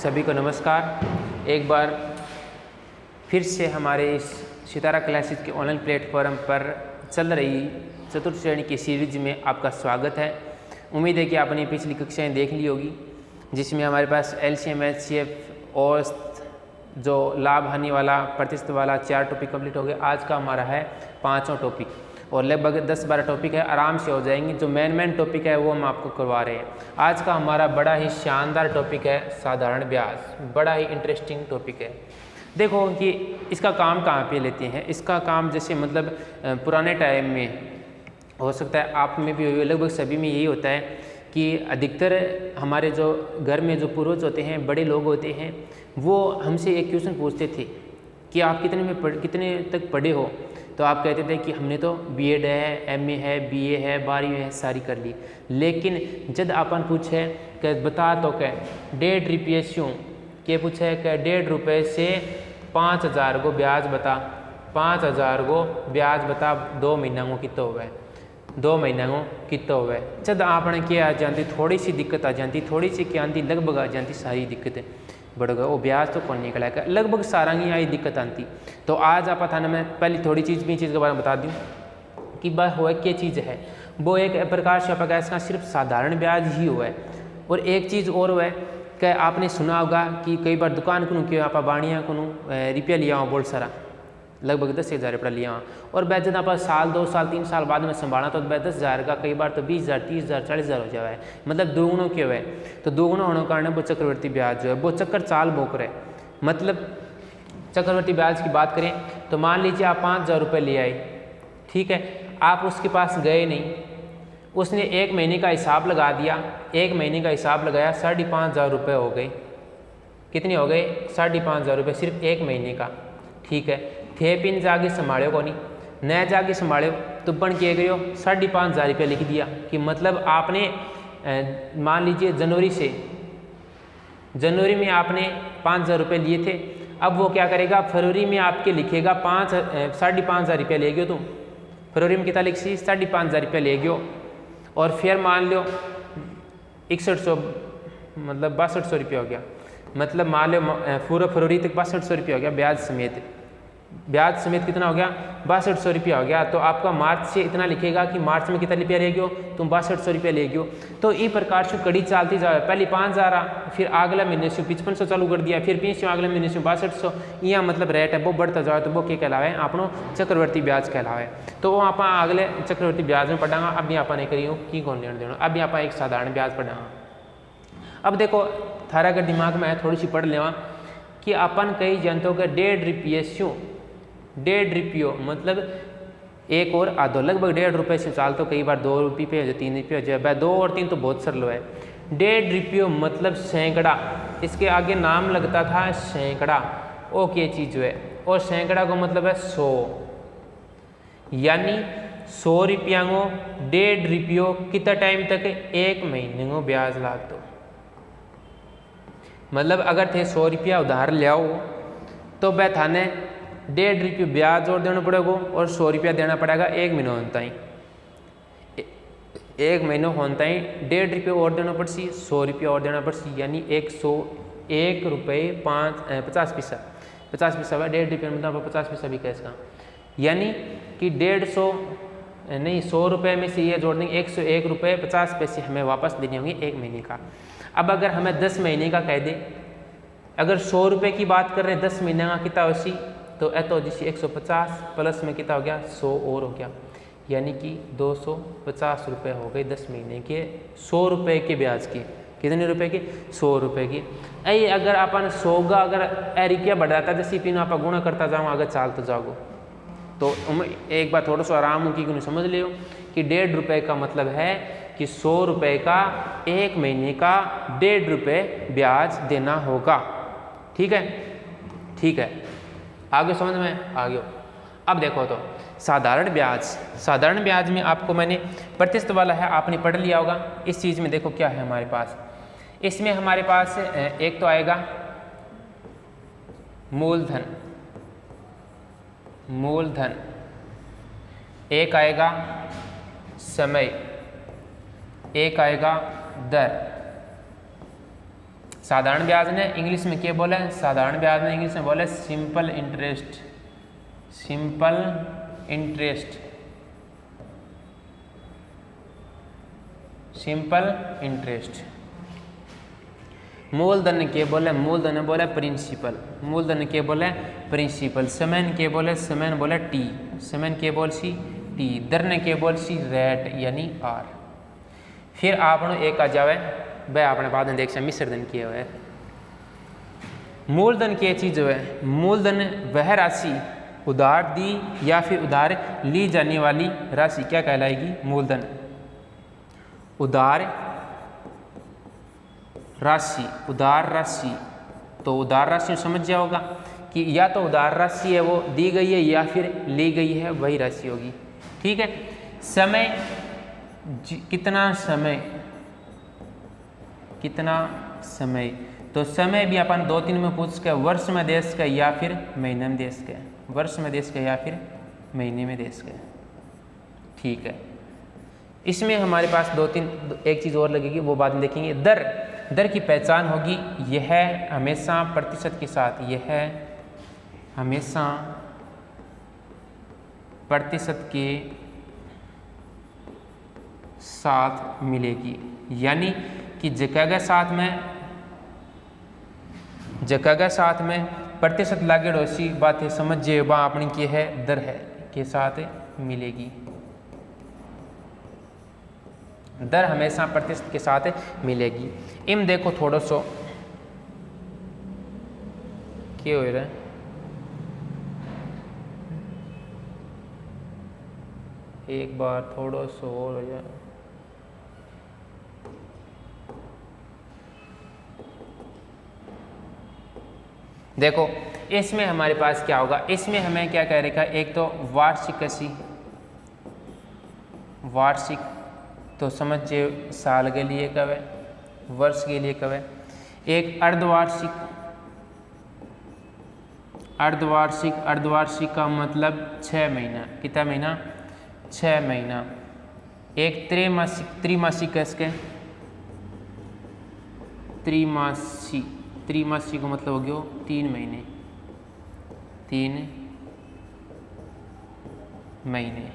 सभी को नमस्कार। एक बार फिर से हमारे इस सितारा क्लासेस के ऑनलाइन प्लेटफॉर्म पर चल रही चतुर्थ श्रेणी की सीरीज में आपका स्वागत है। उम्मीद है कि आपने पिछली कक्षाएं देख ली होगी, जिसमें हमारे पास एलसीएम, एचसीएफ, औसत, जो लाभ हानि वाला, प्रतिशत वाला 4 टॉपिक कंप्लीट हो गए। आज का हमारा है 5वां टॉपिक और लगभग 10-12 टॉपिक है, आराम से हो जाएंगे। जो मेन टॉपिक है वो हम आपको करवा रहे हैं। आज का हमारा बड़ा ही शानदार टॉपिक है साधारण ब्याज। बड़ा ही इंटरेस्टिंग टॉपिक है। देखो कि इसका काम कहाँ पे लेते हैं। इसका काम जैसे मतलब पुराने टाइम में हो सकता है, आप में भी लगभग सभी में यही होता है कि अधिकतर हमारे जो घर में जो पूर्वज होते हैं, बड़े लोग होते हैं, वो हमसे एक क्वेश्चन पूछते थे कि आप कितने तक पढ़े हो। तो आप कहते थे कि हमने तो बीएड है, एमए है, बीए है, 12वीं है, सारी कर ली। लेकिन जब अपन पूछे कि बता तो क्या 1.5 रुपये क्यों के पूछे कि 1.5 रुपये से 5000 को ब्याज बता, 5000 को ब्याज बता, 2 महीना को कितना हुआ है, 2 महीना को कितना हुआ है। जब आपने क्या आ जाती, थोड़ी सी दिक्कत आ जाती, थोड़ी सी क्या आती, लगभग आ जाती सारी दिक्कतें बढ़ गए। वो ब्याज तो कौन निकला है, लगभग सारंगी आई दिक्कत आती। तो आज आप थाना में पहले थोड़ी चीज़ के बारे में बता दूँ कि वह हुआ क्या चीज़ है। वो एक प्रकार से आपका इसका सिर्फ साधारण ब्याज ही हुआ है। और एक चीज़ और हुआ है कि आपने सुना होगा कि कई बार दुकान को क्यों आप बाणियाँ को रुपया लिया हो बहुत सारा, लगभग 10,000 रुपया लिया और वह जब आप साल 2 साल 3 साल बाद में संभाला तो वह 10,000 का कई बार तो 20,000 30,000 40,000 हो जाए, मतलब दोगुणों के हुए। तो दोगुणों होने के कारण वो चक्रवर्ती ब्याज जो है वो चक्कर चाल बोक रहे। मतलब चक्रवर्ती ब्याज की बात करें तो मान लीजिए आप 5,000 रुपये ले आए, ठीक है, आप उसके पास गए नहीं, उसने 1 महीने का हिसाब लगा दिया, 1 महीने का हिसाब लगाया, 5,500 रुपये हो गए। कितने हो गए? 5,500 रुपये सिर्फ 1 महीने का, ठीक है। थे पिन जाके संभाले को नहीं, न जाके संभाले तो बन किए गए हो 5,500 रुपये लिख दिया कि मतलब आपने मान लीजिए जनवरी में आपने 5,000 रुपये लिए थे। अब वो क्या करेगा, फरवरी में आपके लिखेगा 5,500 रुपये ले गयो तुम, फरवरी में कितना लिख सी 5,500 रुपये ले गयो। और फिर मान लो 6100 मतलब 6200 रुपये हो गया, मतलब मान लो पूरा फरवरी तक 6200 रुपये हो गया ब्याज समेत कितना हो गया 6200 रुपया हो गया। तो आपका मार्च से इतना लिखेगा कि मार्च में कितना रुपया ले गयो तुम 6200 रुपया ले गयो। तो इस प्रकार से कड़ी चलती जाए, पहले 5,000 फिर अगले महीने से 5500 चालू कर दिया, फिर 500 अगले महीने से 6200, यहाँ मतलब रेट है वो बढ़ता जाए। तो वो क्या कहलावे, आपनो चक्रवर्ती ब्याज कहलावे। तो वो आप अगले चक्रवर्ती ब्याज में पढ़ागा। अभी आप नहीं करियो कि कौन लेना देना, अभी आप एक साधारण ब्याज पढ़ागा। अब देखो थारा अगर दिमाग में है थोड़ी सी पढ़ लेवा कि अपन कई जनतों के 1.5 रुपये क्यों 1.5 रुपये मतलब एक और आधो, लगभग 1.5 रुपये से चाल तो कई बार 2 रुपये पे हो जाए, 3 रुपये हो जाए, 2 और 3 तो बहुत सरल है। 1.5 रुपये मतलब सैकड़ा, इसके आगे नाम लगता था सैकड़ा, वो क्या चीज़ है। और सैकड़ा को मतलब है 100, यानी 100 रुपया को 1.5 रुपये कितना टाइम तक, 1 महीने को ब्याज लाग दो। मतलब अगर थे 100 रुपया उधार ले आओ तो वह थाने 1.5 रुपये ब्याज और देना पड़ेगा और 100 रुपया देना पड़ेगा 1 महीना होता ही, 1 महीना होता ही 1.5 रुपये और देना पड़सी, 100 रुपया और देना पड़सी, यानी 101 रुपये 50 पैसा 50 पैसा हुआ। 1.5 रुपये मतलब 50 पैसा भी कैसे का, यानी कि 100 रुपये में से ये जोड़ देंगे 101 रुपये 50 पैसे हमें वापस देने होंगे 1 महीने का। अब अगर हमें 10 महीने का कह दे, अगर 100 रुपये की बात कर रहे हैं 10 महीने का कितना हो सी, तो तो जिससे 150 प्लस में कितना हो गया 100 और हो गया, यानी कि 250 रुपये हो गए 10 महीने के 100 रुपये के ब्याज के। कितने रुपए की? 100 रुपये की। ऐ अगर अपन 100 का अगर रुपया बढ़ाता जैसे पिन आप गुणा करता जाओ आगे चालते जाओ, तो एक बार थोड़ा सा आराम की समझ लियो कि 1.5 रुपये का मतलब है कि 100 रुपये का 1 महीने का 1.5 रुपये ब्याज देना होगा। ठीक है, ठीक है, आगे समझ में आ गया। अब देखो तो साधारण ब्याज में आपको मैंने प्रतिशत वाला है, आपने पढ़ लिया होगा। इस चीज़ में देखो क्या है हमारे पास, इसमें हमारे पास एक तो आएगा मूलधन, एक आएगा समय, एक आएगा दर, साधारण ब्याज ने इंग्लिश में क्या बोला है? साधारण ब्याज ने इंग्लिश में बोला simple interest. Simple interest, simple interest. मूलधन ने क्या बोला? मूलधन ने बोला प्रिंसिपल। मूलधन ने क्या बोला? प्रिंसिपल। समय ने क्या बोला? समय ने बोला टी। समय ने क्या बोल सी? टी। दर ने क्या बोल सी? रेट यानी आर। फिर आपने एक आ जावे वह आपने बाद में देख से मिश्रधन किया हुआ है। मूलधन की चीज जो है, मूलधन वह राशि उधार दी या फिर उधार ली जाने वाली राशि क्या कहलाएगी? मूलधन। उधार राशि, उधार राशि। तो उधार राशि समझ जाओगा कि या तो उधार राशि है वो दी गई है या फिर ली गई है, वही राशि होगी। ठीक है। समय, कितना समय, कितना समय। तो समय भी अपन 2-3 में पूछ के वर्ष में देश का या फिर महीने में देश का, वर्ष में देश का या फिर महीने में देश का। ठीक है। इसमें हमारे पास 2-3 एक चीज़ और लगेगी, वो बाद में देखेंगे। दर, दर की पहचान होगी, यह हमेशा प्रतिशत के साथ, यह हमेशा प्रतिशत के साथ मिलेगी। यानी कि जगह साथ में, जगह साथ में प्रतिशत लागेड़ ऐसी बात है, समझिए वहाँ अपनी की है दर है के साथ मिलेगी। दर हमेशा प्रतिशत के साथ मिलेगी। इम देखो थोड़ा सो क्या हो रहा है, एक बार थोड़ा सो और हो जाए। देखो इसमें हमारे पास क्या होगा, इसमें हमें क्या कह रखा है, एक तो वार्षिक राशि, वार्षिक तो समझिए साल के लिए कब है, वर्ष के लिए कब है। एक अर्धवार्षिक, अर्धवार्षिक, अर्धवार्षिक का मतलब 6 महीना, कितना महीना? 6 महीना। एक त्रैमासिक, त्रिमासिक कैसे? त्रिमासिक, त्रिमासिक का मतलब हो गया 3 महीने, 3 महीने,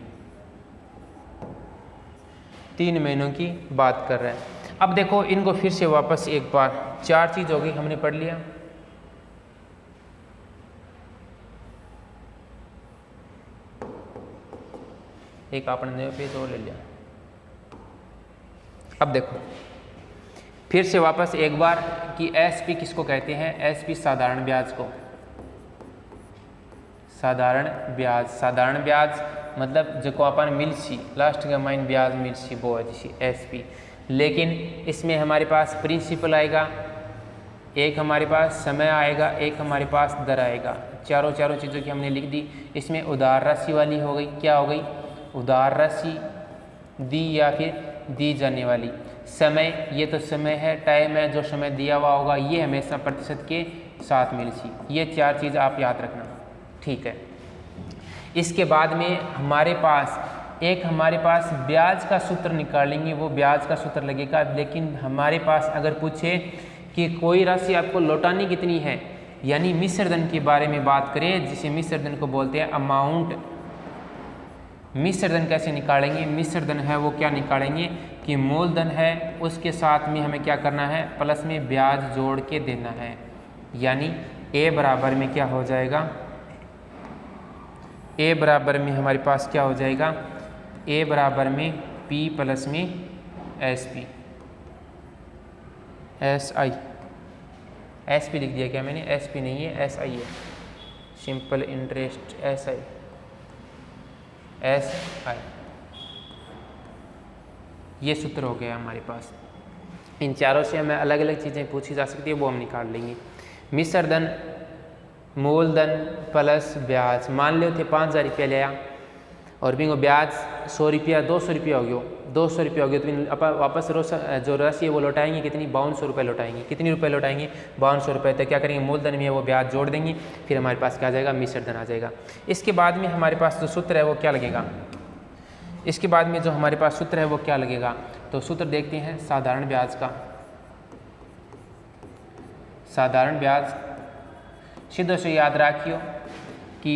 3 महीनों की बात कर रहे हैं। अब देखो इनको फिर से वापस एक बार, 4 चीज हो गई, हमने पढ़ लिया। एक आपने नया पेज और ले लिया। अब देखो फिर से वापस एक बार कि एसपी किसको कहते हैं? एसपी साधारण ब्याज को, साधारण ब्याज। साधारण ब्याज मतलब जो अपन मिलसी लास्ट का माइन ब्याज मिलसी वो है जैसी एसपी। लेकिन इसमें हमारे पास प्रिंसिपल आएगा, एक हमारे पास समय आएगा, एक हमारे पास दर आएगा। चारों चीज़ों की हमने लिख दी। इसमें उधार राशि वाली हो गई, क्या हो गई? उधार राशि दी या फिर दी जाने वाली। समय, ये तो समय है, टाइम है, जो समय दिया हुआ होगा ये हमेशा प्रतिशत के साथ मिलसी। ये 4 चीज़ आप याद रखना। ठीक है। इसके बाद में हमारे पास एक हमारे पास ब्याज का सूत्र निकालेंगे, वो ब्याज का सूत्र लगेगा। लेकिन हमारे पास अगर पूछे कि कोई राशि आपको लौटानी कितनी है, यानी मिश्रधन के बारे में बात करें, जिसे मिश्रधन को बोलते हैं अमाउंट। मिश्रधन कैसे निकालेंगे? मिश्रधन है वो क्या निकालेंगे कि मूलधन है उसके साथ में हमें क्या करना है, प्लस में ब्याज जोड़ के देना है। यानी ए बराबर में क्या हो जाएगा, ए बराबर में हमारे पास क्या हो जाएगा, ए बराबर में पी प्लस में S P, S I, S P लिख दिया क्या मैंने? एस पी नहीं है, एस आई है, simple interest S I, S I. ये सूत्र हो गया हमारे पास। इन चारों से हमें अलग अलग चीज़ें पूछी जा सकती है, वो हम निकाल लेंगे। मिश्रधन, मूलधन प्लस ब्याज। मान लो थे 5,000 रुपया लिया और बिंगो ब्याज 100 रुपया, 200 रुपया हो गया, 200 रुपया हो गया तो अपन वापस जो राशि है वो लौटाएंगे कितनी? 5200 रुपये लौटाएंगे। कितनी रुपये लौटाएंगे? 5200 रुपये। तो क्या करेंगे, मूलधन में वो ब्याज जोड़ देंगे, फिर हमारे पास क्या आ जाएगा, मिश्रधन आ जाएगा। इसके बाद में हमारे पास जो सूत्र है वो क्या लगेगा, इसके बाद में जो हमारे पास सूत्र है वो क्या लगेगा, तो सूत्र देखते हैं साधारण ब्याज का। साधारण ब्याज सीधे से याद रखियो कि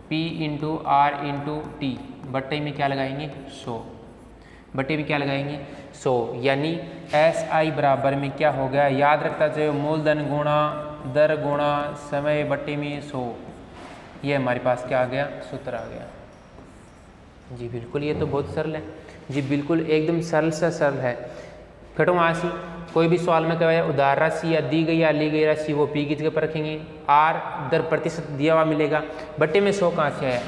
P into R into T बट्टे में क्या लगाएंगे 100, बट्टे में क्या लगाएंगे 100, यानी SI बराबर में क्या हो गया, याद रखता चाहिए मूलधन गुणा दर गुणा समय बट्टे में 100। ये हमारे पास क्या आ गया, सूत्र आ गया। जी बिल्कुल, ये तो बहुत सरल है जी, बिल्कुल एकदम सरल से सरल है। घटों आशी कोई भी सवाल में कहे उधार राशि या दी गई या ली गई राशि वो P की जगह पर रखेंगे, R दर प्रतिशत दिया हुआ मिलेगा, बट्टे में 100 कहाँ से है,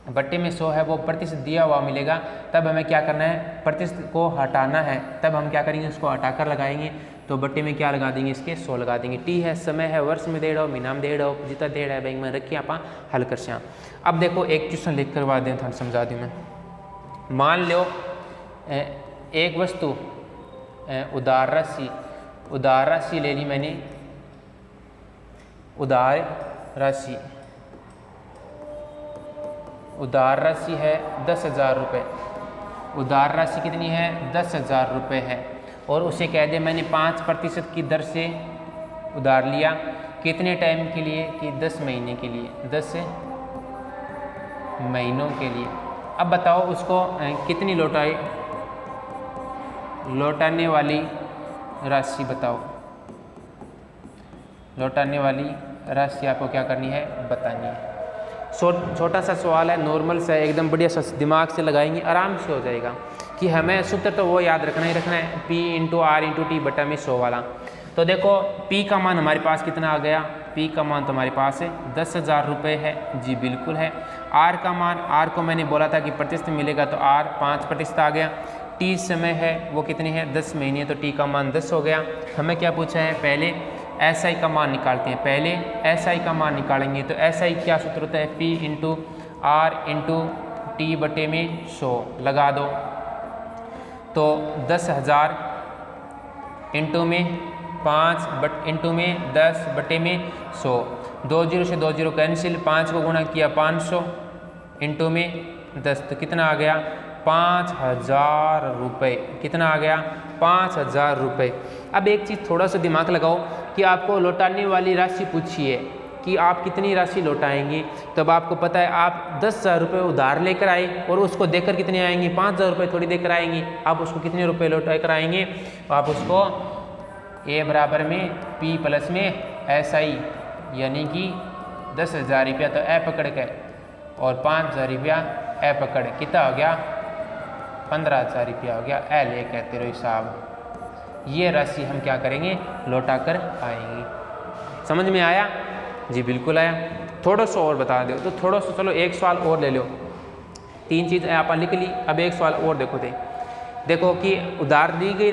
बट्टे में 100 है वो प्रतिशत दिया हुआ मिलेगा, तब हमें क्या करना है, प्रतिशत को हटाना है, तब हम क्या करेंगे उसको हटाकर लगाएंगे, तो बट्टे में क्या लगा देंगे इसके 100 लगा देंगे। टी है समय है वर्ष में देड़ हो महीना में देड़ हो जितना देड़ है बैंक में रखिए आप हल कर से। अब देखो एक क्वेश्चन लिख करवा दें थाने समझा दूँ मैं। मान लो एक वस्तु उधार राशि ले ली मैंने, उधार राशि है 10,000 रुपये, उधार राशि कितनी है 10,000 रुपये है, और उसे कह दे मैंने 5% की दर से उधार लिया, कितने टाइम के लिए कि 10 महीने के लिए, 10 महीनों के लिए। अब बताओ उसको कितनी लौटाने वाली राशि बताओ, लौटाने वाली राशि आपको क्या करनी है, बतानी है। छोटा सा सवाल है, नॉर्मल सा, एकदम बढ़िया सा, दिमाग से लगाएंगे आराम से हो जाएगा कि हमें सूत्र तो वो याद रखना ही रखना है, P into R into T बटा में 100 वाला। तो देखो P का मान हमारे पास कितना आ गया, P का मान तो हमारे पास है 10,000 रुपये है, जी बिल्कुल है। R का मान, R को मैंने बोला था कि प्रतिशत मिलेगा तो R 5% आ गया। T समय है वो कितनी है 10 महीने, तो T का मान 10 हो गया। हमें क्या पूछा है, पहले SI का मान निकालते हैं, पहले SI का मान निकालेंगे, तो SI क्या सूत्र होता है, P into R into T बटे में 100 लगा दो, तो 10,000 इंटू में 5 इंटू में 10 बटे में 100, 2 0 से 2 0 कैंसिल, 5 को गुणा किया 500 इंटू में 10, तो कितना आ गया 5,000 रुपये, कितना आ गया 5,000 रुपये। अब एक चीज़ थोड़ा सा दिमाग लगाओ कि आपको लौटाने वाली राशि पूछी है कि आप कितनी राशि लौटाएंगे, तब आपको पता है आप 10,000 रुपये उधार लेकर आए और उसको देकर कितने आएंगे 5,000 रुपये थोड़ी देकर आएंगे, आप उसको कितने रुपये लौटा कर आएंगे, तो आप उसको A बराबर में P प्लस में SI यानी कि 10,000 रुपया तो ए पकड़ के और 5,000 रुपया ए पकड़, कितना हो गया 15,000 रुपया हो गया, ए ले कहते रहो साहब। ये राशि हम क्या करेंगे, लौटा कर आएंगे। समझ में आया, जी बिल्कुल आया। थोड़ा सा और बता दो, तो थोड़ा सा चलो एक सवाल और ले लो, 3 चीज़ आप लिख ली, अब एक सवाल और देखो कि उधार ली गई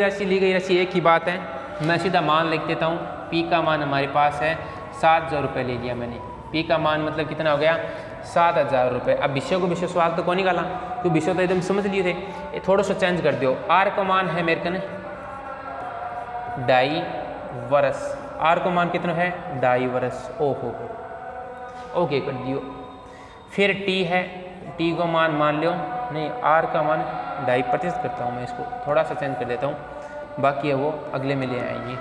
राशि एक ही बात है, मैं सीधा मान लिख देता हूँ। P का मान हमारे पास है 7,000 रुपये ले लिया मैंने, P का मान मतलब कितना हो गया 7,000 रुपये। अब विषय सवाल तो कौन निकाला, तो विषय तो एकदम समझ लिए थे, थोड़ा सा चेंज कर दो। R का मान है मेरे कने 2.5 वर्ष, R का मान कितना है 2.5 वर्ष, ओहो ओके कर दियो। फिर T है, T को मान लो, नहीं R का मान 2.5% करता हूँ मैं, इसको थोड़ा सा चेंज कर देता हूँ, बाकी है वो अगले में ले आएंगे।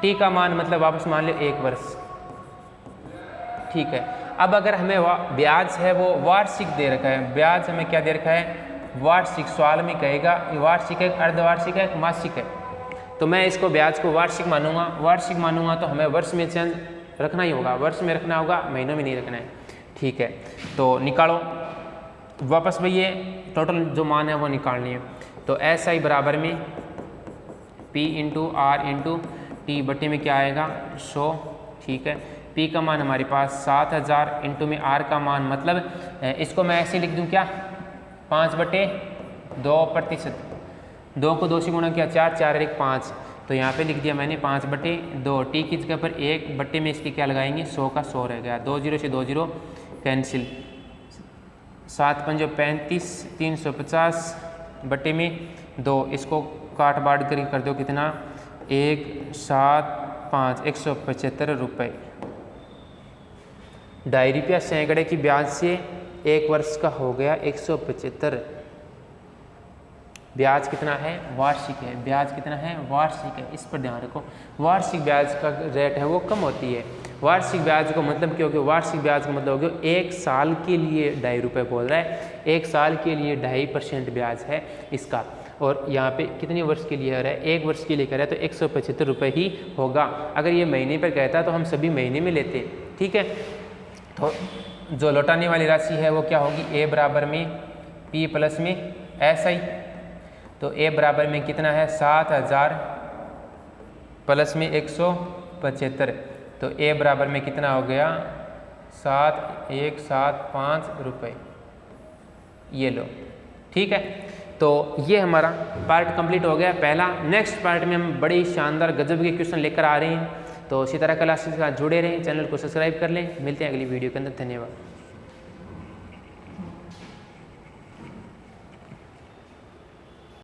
T का मान मतलब वापस मान लो 1 वर्ष, ठीक है। अब अगर हमें ब्याज है वो वार्षिक दे रखा है, ब्याज हमें क्या दे रखा है वार्षिक, सवाल में कहेगा वार्षिक है अर्धवार्षिक है मासिक है, तो मैं इसको ब्याज को वार्षिक मानूंगा तो हमें वर्ष में चेंज रखना ही होगा, वर्ष में रखना होगा, महीनों में नहीं रखना है, ठीक है। तो निकालो वापस भाई ये टोटल जो मान है वो निकालनी है, तो SI बराबर में P into R into T बटे में क्या आएगा 100, ठीक है। P का मान हमारे पास 7,000 इंटू में R का मान मतलब इसको मैं ऐसे लिख दूँ क्या 5/2%, 2 को 2 से गुणा किया 4, 4 1 5, तो यहाँ पे लिख दिया मैंने 5/2। T की जगह पर 1 बटे में इसके क्या लगाएंगे 100 का 100 रह गया, 2 0 से 2 0 कैंसिल, 7 5 35, 350 बटे में 2, इसको काट बाँट कर दो कितना 1 7 5 175 रुपये। 2.5 रुपया सैकड़े की ब्याज से 1 वर्ष का हो गया 175, ब्याज कितना है, वार्षिक है। ब्याज कितना है, वार्षिक है। इस पर ध्यान रखो, वार्षिक ब्याज का रेट है वो कम होती है। वार्षिक ब्याज का मतलब क्या हो गया, वार्षिक ब्याज का मतलब हो गया 1 साल के लिए 2.5 रुपये बोल रहा है, 1 साल के लिए 2.5% ब्याज है इसका। और यहाँ पे कितने वर्ष के लिए है, 1 वर्ष के लिए कह रहा है तो 175 रुपये ही होगा। अगर ये महीने पर कहता तो हम सभी महीने में लेते, ठीक है। तो जो लौटाने वाली राशि है वो क्या होगी, ए बराबर में पी प्लस में एस आई। तो ए बराबर में कितना है, 7,000 प्लस में 175। तो ए बराबर में कितना हो गया, 7,175 रुपये। ये लो, ठीक है। तो ये हमारा पार्ट कंप्लीट हो गया पहला। नेक्स्ट पार्ट में हम बड़े ही शानदार गजब के क्वेश्चन लेकर आ रहे हैं। तो सितारा क्लासेस के साथ जुड़े रहें, चैनल को सब्सक्राइब कर लें। मिलते हैं अगली वीडियो के अंदर। धन्यवाद।